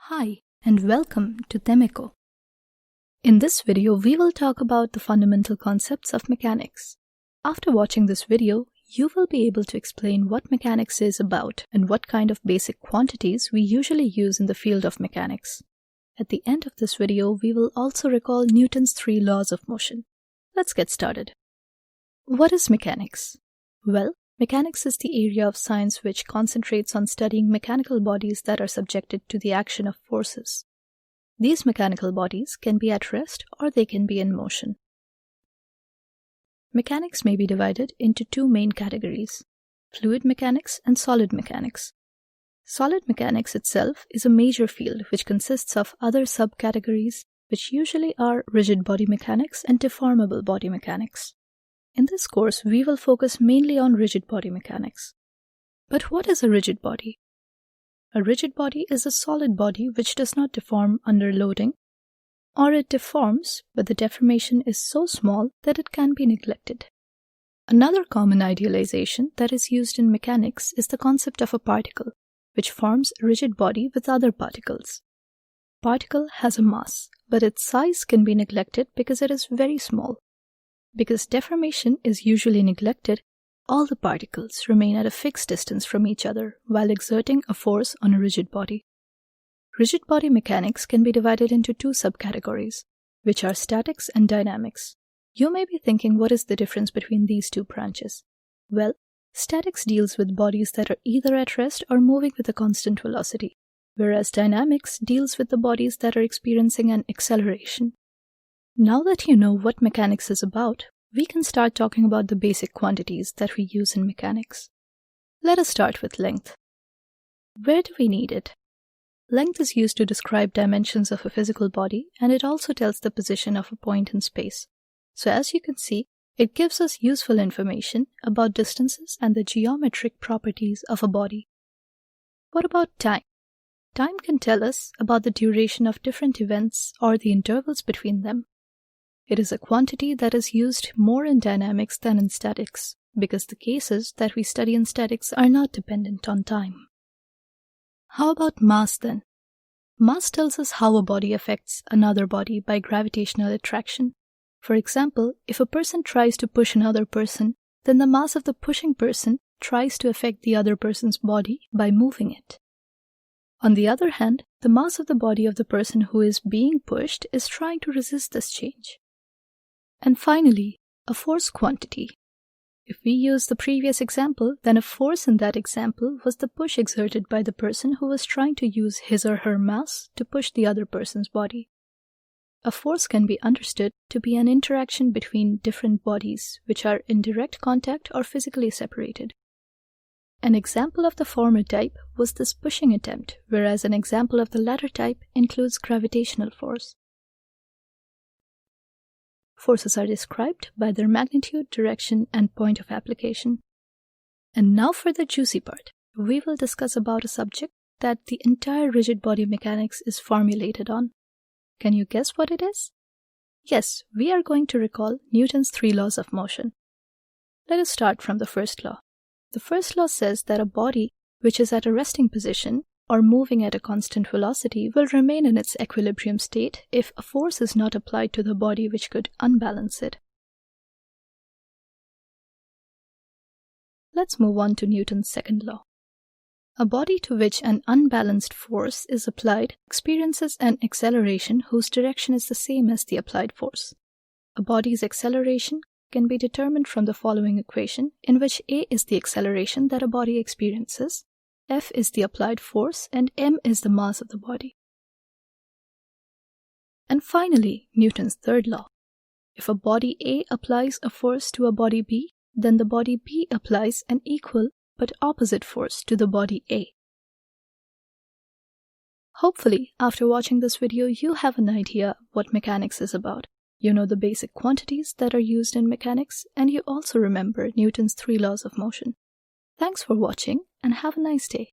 Hi, and welcome to TEMEKO. In this video, we will talk about the fundamental concepts of mechanics. After watching this video, you will be able to explain what mechanics is about and what kind of basic quantities we usually use in the field of mechanics. At the end of this video, we will also recall Newton's 3 laws of motion. Let's get started. What is mechanics? Well, mechanics is the area of science which concentrates on studying mechanical bodies that are subjected to the action of forces. These mechanical bodies can be at rest or they can be in motion. Mechanics may be divided into two main categories: fluid mechanics and solid mechanics. Solid mechanics itself is a major field which consists of other subcategories, which usually are rigid body mechanics and deformable body mechanics. In this course, we will focus mainly on rigid body mechanics. But what is a rigid body? A rigid body is a solid body which does not deform under loading, or it deforms, but the deformation is so small that it can be neglected. Another common idealization that is used in mechanics is the concept of a particle, which forms a rigid body with other particles. Particle has a mass, but its size can be neglected because it is very small. Because deformation is usually neglected, all the particles remain at a fixed distance from each other while exerting a force on a rigid body. Rigid body mechanics can be divided into two subcategories, which are statics and dynamics. You may be thinking, what is the difference between these two branches? Well, statics deals with bodies that are either at rest or moving with a constant velocity, whereas dynamics deals with the bodies that are experiencing an acceleration. Now that you know what mechanics is about, we can start talking about the basic quantities that we use in mechanics. Let us start with length. Where do we need it? Length is used to describe dimensions of a physical body, and it also tells the position of a point in space. So as you can see, it gives us useful information about distances and the geometric properties of a body. What about time? Time can tell us about the duration of different events or the intervals between them. It is a quantity that is used more in dynamics than in statics, because the cases that we study in statics are not dependent on time. How about mass then? Mass tells us how a body affects another body by gravitational attraction. For example, if a person tries to push another person, then the mass of the pushing person tries to affect the other person's body by moving it. On the other hand, the mass of the body of the person who is being pushed is trying to resist this change. And finally, a force quantity. If we use the previous example, then a force in that example was the push exerted by the person who was trying to use his or her mass to push the other person's body. A force can be understood to be an interaction between different bodies which are in direct contact or physically separated. An example of the former type was this pushing attempt, whereas an example of the latter type includes gravitational force. Forces are described by their magnitude, direction, and point of application. And now for the juicy part. We will discuss about a subject that the entire rigid body mechanics is formulated on. Can you guess what it is? Yes, we are going to recall Newton's 3 laws of motion. Let us start from the first law. The first law says that a body which is at a resting position or moving at a constant velocity will remain in its equilibrium state if a force is not applied to the body which could unbalance it. Let's move on to Newton's second law. A body to which an unbalanced force is applied experiences an acceleration whose direction is the same as the applied force. A body's acceleration can be determined from the following equation, in which A is the acceleration that a body experiences, F is the applied force, and m is the mass of the body. And finally, Newton's third law. If a body A applies a force to a body B, then the body B applies an equal but opposite force to the body A. Hopefully, after watching this video, you have an idea what mechanics is about. You know the basic quantities that are used in mechanics, and you also remember Newton's 3 laws of motion. Thanks for watching, and have a nice day.